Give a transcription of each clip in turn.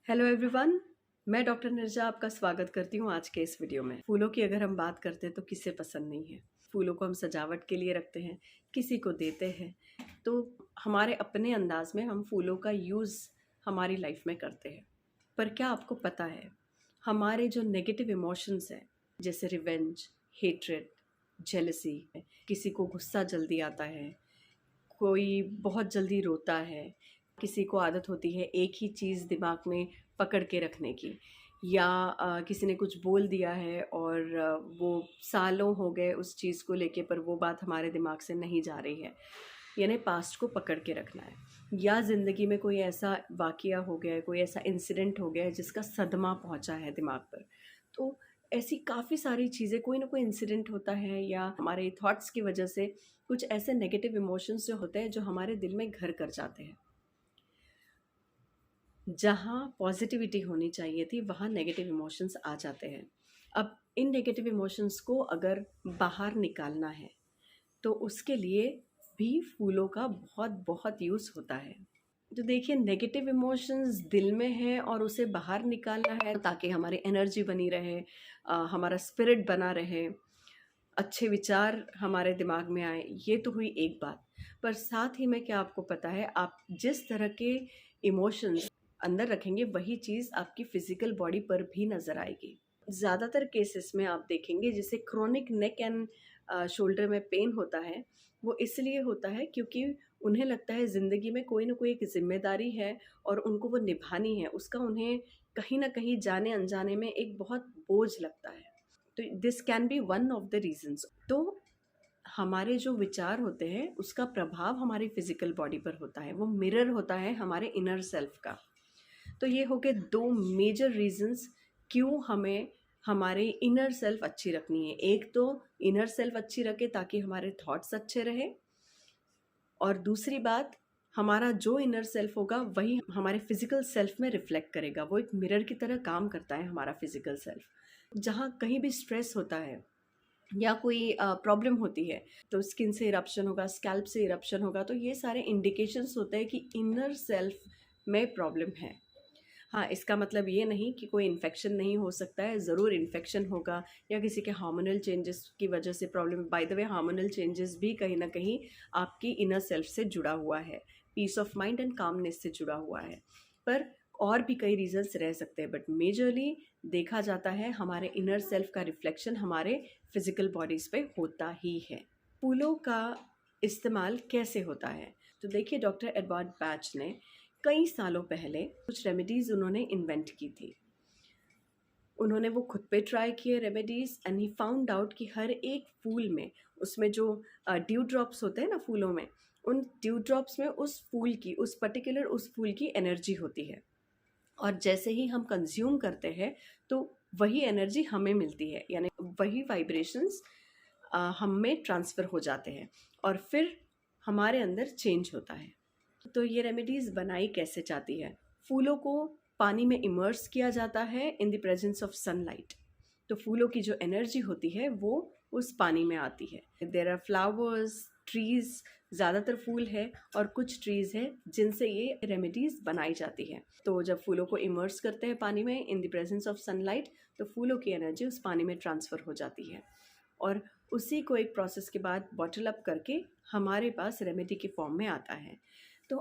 Hello everyone. मैं doctor Nirja आपका स्वागत करती हूँ आज के इस वीडियो में। फूलों की अगर हम बात करते हैं तो किसे पसंद नहीं है। फूलों को हम सजावट के लिए रखते हैं, किसी को देते हैं, तो हमारे अपने अंदाज में हम फूलों का यूज़ हमारी लाइफ में करते हैं। पर क्या आपको पता है, हमारे जो नेगेटिव इमोशंस हैं जैसे रिवेंज, हेट्रेड, जेलसी, किसी को गुस्सा जल्दी आता है, कोई बहुत जल्दी रोता है, किसी को आदत होती है एक ही चीज़ दिमाग में पकड़ के रखने की, या किसी ने कुछ बोल दिया है और वो सालों हो गए उस चीज़ को लेके, पर वो बात हमारे दिमाग से नहीं जा रही है, यानी पास्ट को पकड़ के रखना है। या ज़िंदगी में कोई ऐसा वाक़या हो गया है, कोई ऐसा इंसिडेंट हो गया है जिसका सदमा पहुंचा है दिमाग पर। तो ऐसी काफ़ी सारी चीज़ें, कोई ना कोई इंसिडेंट होता है या हमारे थॉट्स की वजह से कुछ ऐसे नेगेटिव इमोशंस जो होते हैं जो हमारे दिल में घर कर जाते हैं। जहाँ पॉजिटिविटी होनी चाहिए थी वहाँ नेगेटिव इमोशंस आ जाते हैं। अब इन नेगेटिव इमोशंस को अगर बाहर निकालना है तो उसके लिए भी फूलों का बहुत बहुत यूज़ होता है। तो देखिए, नेगेटिव इमोशंस दिल में है और उसे बाहर निकालना है ताकि हमारी एनर्जी बनी रहे, हमारा स्पिरिट बना रहे, अच्छे विचार हमारे दिमाग में आए। ये तो हुई एक बात। पर साथ ही में क्या आपको पता है, आप जिस तरह के इमोशंस अंदर रखेंगे वही चीज़ आपकी फिजिकल बॉडी पर भी नज़र आएगी। ज़्यादातर केसेस में आप देखेंगे जिसे क्रोनिक नेक एंड शोल्डर में पेन होता है, वो इसलिए होता है क्योंकि उन्हें लगता है ज़िंदगी में कोई ना कोई एक ज़िम्मेदारी है और उनको वो निभानी है। उसका उन्हें कहीं न कहीं जाने अनजाने में एक बहुत बोझ लगता है। तो this can be one of the reasons. तो हमारे जो विचार होते हैं उसका प्रभाव हमारी फिजिकल बॉडी पर होता है, वो मिरर होता है हमारे इनर सेल्फ का। तो ये हो गए दो मेजर रीजंस क्यों हमें हमारे इनर सेल्फ अच्छी रखनी है। एक तो इनर सेल्फ अच्छी रखे ताकि हमारे थॉट्स अच्छे रहे, और दूसरी बात, हमारा जो इनर सेल्फ होगा वही हमारे फिजिकल सेल्फ में रिफ्लेक्ट करेगा। वो एक मिरर की तरह काम करता है हमारा फिजिकल सेल्फ। जहाँ कहीं भी स्ट्रेस होता है या कोई प्रॉब्लम होती है तो स्किन से इरप्शन होगा, स्कैल्प से इरप्शन होगा, तो ये सारे इंडिकेशंस होते हैं कि इनर सेल्फ में प्रॉब्लम है। हाँ, इसका मतलब ये नहीं कि कोई इन्फेक्शन नहीं हो सकता है, ज़रूर इन्फेक्शन होगा या किसी के हार्मोनल चेंजेस की वजह से problem. By the way, hormonal changes भी कहीं ना कहीं आपकी इनर सेल्फ से जुड़ा हुआ है, peace of mind and calmness से जुड़ा हुआ है। पर और भी कई रीजंस रह सकते हैं, बट मेजरली देखा जाता है हमारे इनर सेल्फ का रिफ्लेक्शन हमारे फिजिकल बॉडीज़ पे होता ही है। फूलों का इस्तेमाल कैसे होता है, तो देखिए, डॉक्टर एडवर्ड पैच ने कई सालों पहले कुछ रेमेडीज़ उन्होंने इन्वेंट की थी। उन्होंने वो खुद पे ट्राई किए remedies, and he found out कि हर एक फूल में, उसमें जो ड्यू ड्रॉप्स होते हैं ना फूलों में, उन ड्यू ड्रॉप्स में उस फूल की, उस पर्टिकुलर उस फूल की एनर्जी होती है। और जैसे ही हम कंज्यूम करते हैं तो वही एनर्जी हमें मिलती है, यानी वही वाइब्रेशंस हम में ट्रांसफ़र हो जाते हैं और फिर हमारे अंदर चेंज होता है। तो ये रेमेडीज़ बनाई कैसे जाती है? फूलों को पानी में इमर्स किया जाता है in the presence of sunlight. तो फूलों की जो एनर्जी होती है वो उस पानी में आती है। देयर आर फ्लावर्स, ट्रीज़, ज़्यादातर फूल है और कुछ ट्रीज़ है जिनसे ये रेमेडीज़ बनाई जाती है। तो जब फूलों को इमर्स करते हैं पानी में in the presence of sunlight, तो फूलों की एनर्जी उस पानी में ट्रांसफ़र हो जाती है और उसी को एक प्रोसेस के बाद बॉटल अप करके हमारे पास रेमेडी के फॉर्म में आता है। तो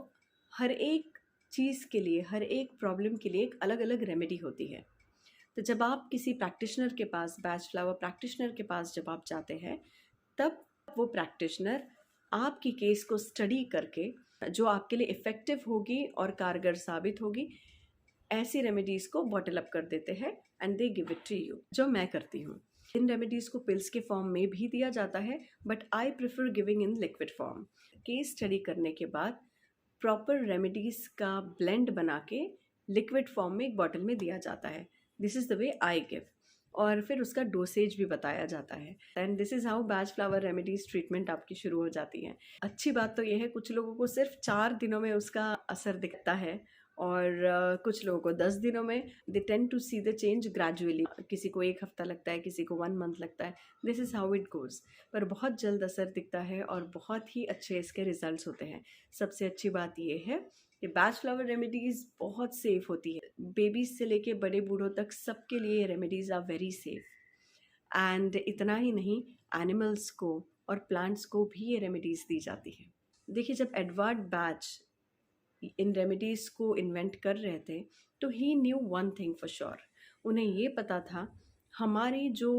हर एक चीज़ के लिए, हर एक प्रॉब्लम के लिए एक अलग अलग रेमेडी होती है। तो जब आप किसी प्रैक्टिशनर के पास, बैच फ्लावर प्रैक्टिशनर के पास जब आप जाते हैं, तब वो प्रैक्टिशनर आपकी केस को स्टडी करके जो आपके लिए इफ़ेक्टिव होगी और कारगर साबित होगी, ऐसी रेमेडीज़ को बॉटल अप कर देते हैं and they give it to you, जो मैं करती हूँ। इन रेमेडीज़ को पिल्स के फॉर्म में भी दिया जाता है, but I prefer giving in liquid form. Case study करने के बाद प्रॉपर रेमेडीज़ का ब्लेंड बना के लिक्विड फॉर्म में एक बॉटल में दिया जाता है। This is the way I give, और फिर उसका डोसेज भी बताया जाता है। And this is how batch flower remedies treatment आपकी शुरू हो जाती है। अच्छी बात तो यह है, कुछ लोगों को सिर्फ 4 दिनों में उसका असर दिखता है और कुछ लोगों को 10 दिनों में। They tend to see the change gradually. किसी को 1 हफ्ता लगता है, किसी को 1 मंथ लगता है। This is how it goes. पर बहुत जल्द असर दिखता है और बहुत ही अच्छे इसके रिजल्ट्स होते हैं। सबसे अच्छी बात यह है ये बैच फ्लावर रेमेडीज़ बहुत सेफ़ होती है। बेबीज़ से लेके बड़े बूढ़ों तक सबके लिए ये remedies are very safe. And इतना ही नहीं, एनिमल्स को और प्लांट्स को भी ये रेमेडीज़ दी जाती है। देखिए, जब एडवर्ड बैच इन रेमेडीज़ को इन्वेंट कर रहे थे, तो he knew one thing for sure. उन्हें ये पता था हमारी जो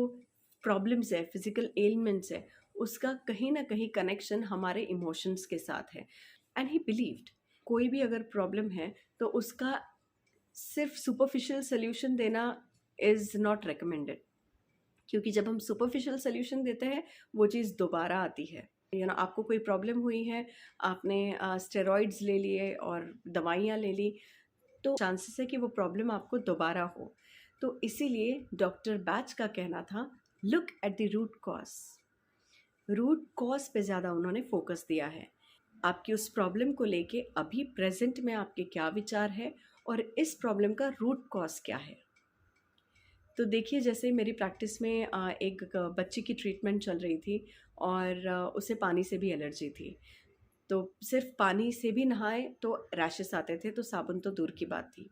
प्रॉब्लम्स है, फिजिकल एलिमेंट्स है, उसका कहीं ना कहीं कनेक्शन हमारे इमोशंस के साथ है। एंड ही बिलीव्ड कोई भी अगर प्रॉब्लम है तो उसका सिर्फ सुपरफिशियल सोल्यूशन देना इज़ नॉट रिकमेंडेड, क्योंकि जब हम सुपरफिशियल सोल्यूशन देते हैं वो चीज़ दोबारा आती है। आपको कोई प्रॉब्लम हुई है, आपने स्टेरॉइड्स ले लिए और दवाइयाँ ले ली, तो चांसेस है कि वो प्रॉब्लम आपको दोबारा हो। तो इसीलिए डॉक्टर बैच का कहना था, look at the root cause. Root cause पे ज़्यादा उन्होंने फोकस दिया है। आपकी उस प्रॉब्लम को लेके अभी प्रेजेंट में आपके क्या विचार है और इस प्रॉब्लम का रूट कॉज क्या है। तो देखिए, जैसे मेरी प्रैक्टिस में एक बच्ची की ट्रीटमेंट चल रही थी और उसे पानी से भी एलर्जी थी। तो सिर्फ पानी से भी नहाए तो रैशेस आते थे, तो साबुन तो दूर की बात थी।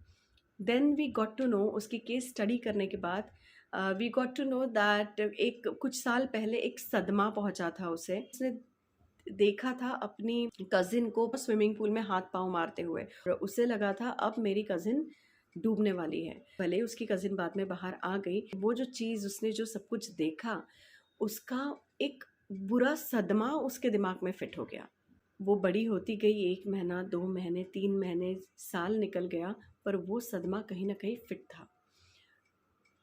Then we got to know, उसकी केस स्टडी करने के बाद we got to know that एक कुछ साल पहले एक सदमा पहुंचा था उसे। उसने देखा था अपनी कजिन को स्विमिंग पूल में हाथ पांव मारते हुए, और उसे लगा था अब मेरी कजिन डूबने वाली है। भले उसकी कजिन बाद में बाहर आ गई, वो जो चीज़ उसने जो सब कुछ देखा, उसका एक बुरा सदमा उसके दिमाग में फिट हो गया। वो बड़ी होती गई, 1 महीना, 2 महीने, 3 महीने, साल निकल गया, पर वो सदमा कहीं न कहीं फिट था।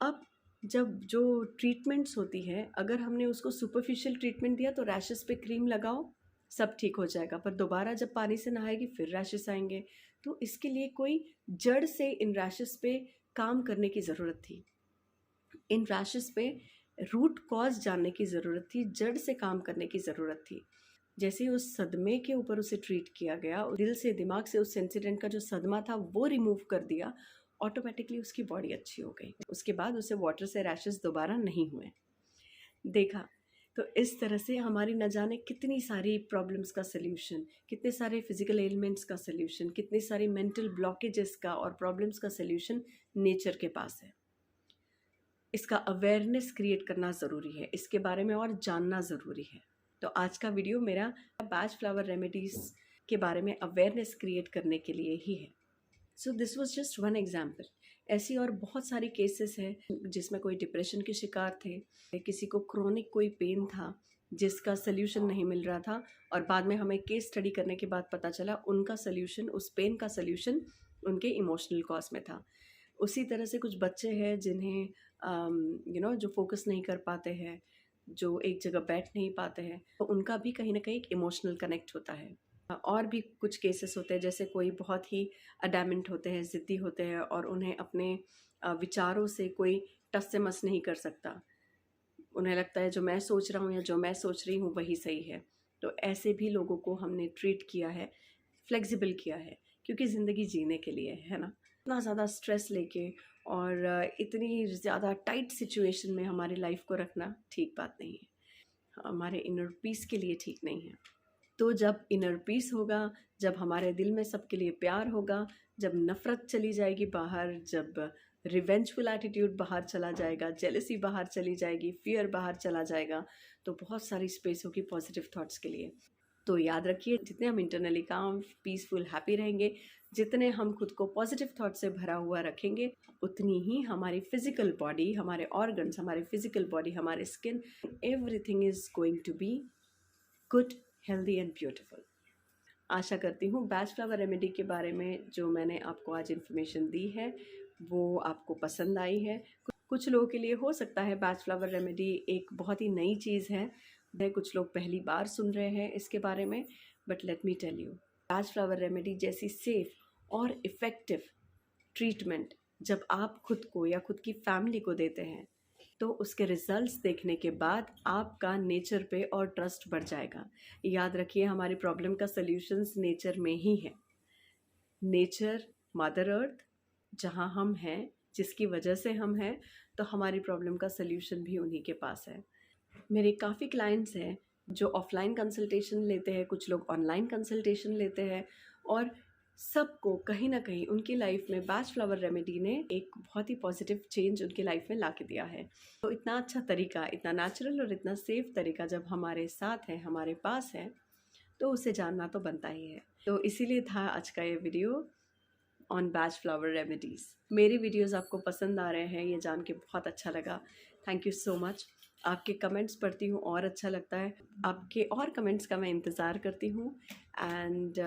अब जब जो ट्रीटमेंट्स होती है, अगर हमने उसको सुपरफिशियल ट्रीटमेंट दिया तो रैशेस पे क्रीम लगाओ, सब ठीक हो जाएगा, पर दोबारा जब पानी से नहाएगी फिर रैशेस आएंगे। तो इसके लिए कोई जड़ से इन रैशेस पे काम करने की ज़रूरत थी। इन रैशेस पे रूट कॉज जानने की ज़रूरत थी, जड़ से काम करने की ज़रूरत थी। जैसे ही उस सदमे के ऊपर उसे ट्रीट किया गया, दिल से, दिमाग से उस इंसिडेंट का जो सदमा था वो रिमूव कर दिया, ऑटोमेटिकली उसकी बॉडी अच्छी हो गई। उसके बाद उसे वाटर से रैशेस दोबारा नहीं हुए। देखा, तो इस तरह से हमारी न जाने कितनी सारी प्रॉब्लम्स का सल्यूशन, कितने सारे फिजिकल एलिमेंट्स का सल्यूशन, कितनी सारी मेंटल ब्लॉकेजेस का और प्रॉब्लम्स का सल्यूशन नेचर के पास है। इसका अवेयरनेस क्रिएट करना ज़रूरी है, इसके बारे में और जानना ज़रूरी है। तो आज का वीडियो मेरा बैच फ्लावर रेमेडीज़ के बारे में अवेयरनेस क्रिएट करने के लिए ही है। So this was just one example. ऐसी और बहुत सारी केसेस हैं जिसमें कोई डिप्रेशन के शिकार थे, किसी को क्रोनिक कोई पेन था जिसका सल्यूशन नहीं मिल रहा था, और बाद में हमें केस स्टडी करने के बाद पता चला उनका सल्यूशन, उस पेन का सल्यूशन उनके इमोशनल कॉज में था। उसी तरह से कुछ बच्चे हैं जिन्हें जो फोकस नहीं कर पाते हैं, जो एक जगह बैठ नहीं पाते हैं, तो उनका भी कहीं ना कहीं एक इमोशनल कनेक्ट होता है। और भी कुछ केसेस होते हैं, जैसे कोई बहुत ही अडैमेंट होते हैं, ज़िद्दी होते हैं, और उन्हें अपने विचारों से कोई टस से मस नहीं कर सकता। उन्हें लगता है जो मैं सोच रहा हूँ या जो मैं सोच रही हूँ वही सही है। तो ऐसे भी लोगों को हमने ट्रीट किया है, फ्लेक्सिबल किया है, क्योंकि ज़िंदगी जीने के लिए है ना। इतना ज़्यादा स्ट्रेस लेके और इतनी ज़्यादा टाइट सिचुएशन में हमारी लाइफ को रखना ठीक बात नहीं है, हमारे इनर पीस के लिए ठीक नहीं है। तो जब इनर पीस होगा, जब हमारे दिल में सबके लिए प्यार होगा, जब नफ़रत चली जाएगी बाहर, जब रिवेंजफुल एटीट्यूड बाहर चला जाएगा, जेलसी बाहर चली जाएगी, फियर बाहर चला जाएगा, तो बहुत सारी स्पेस होगी पॉजिटिव थॉट्स के लिए। तो याद रखिए, जितने हम इंटरनली काम, पीसफुल, हैप्पी रहेंगे, जितने हम खुद को पॉजिटिव थॉट से भरा हुआ रखेंगे, उतनी ही हमारी फिजिकल बॉडी, हमारे ऑर्गन्स, हमारी फिजिकल बॉडी, हमारे skin, everything is going to be good, healthy and beautiful. आशा करती हूँ बैच फ्लावर रेमेडी के बारे में जो मैंने आपको आज इन्फॉर्मेशन दी है वो आपको पसंद आई है। कुछ लोगों के लिए हो सकता है बैच फ्लावर रेमेडी एक बहुत ही नई चीज़ है, कुछ लोग पहली बार सुन रहे हैं इसके बारे में, but let me tell you, Bach flower remedy जैसी सेफ और इफ़ेक्टिव ट्रीटमेंट जब आप खुद को या खुद की फैमिली को देते हैं, तो उसके रिजल्ट्स देखने के बाद आपका नेचर पे और ट्रस्ट बढ़ जाएगा। याद रखिए, हमारी प्रॉब्लम का सल्यूशंस नेचर में ही है। नेचर, मदर अर्थ, जहाँ हम हैं, जिसकी वजह से हम हैं, तो हमारी प्रॉब्लम का सल्यूशन भी उन्हीं के पास है। मेरे काफ़ी क्लाइंट्स हैं जो ऑफलाइन कंसल्टेशन लेते हैं, कुछ लोग ऑनलाइन कंसल्टेशन लेते हैं, और सबको कहीं ना कहीं उनकी लाइफ में बैच फ्लावर रेमेडी ने एक बहुत ही पॉजिटिव चेंज उनकी लाइफ में ला के दिया है। तो इतना अच्छा तरीका, इतना नेचुरल और इतना सेफ तरीका जब हमारे साथ है, हमारे पास है, तो उसे जानना तो बनता ही है। तो इसीलिए था आज का ये video on batch flower remedies. मेरे वीडियोज़ आपको पसंद आ रहे हैं, ये जान के बहुत अच्छा लगा। Thank you so much. आपके कमेंट्स पढ़ती हूँ और अच्छा लगता है। आपके और कमेंट्स का मैं इंतज़ार करती हूँ। And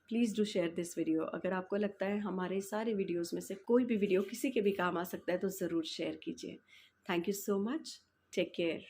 please do share this video. अगर आपको लगता है हमारे सारे वीडियोज़ में से कोई भी वीडियो किसी के भी काम आ सकता है तो ज़रूर शेयर कीजिए। Thank you so much. Take care.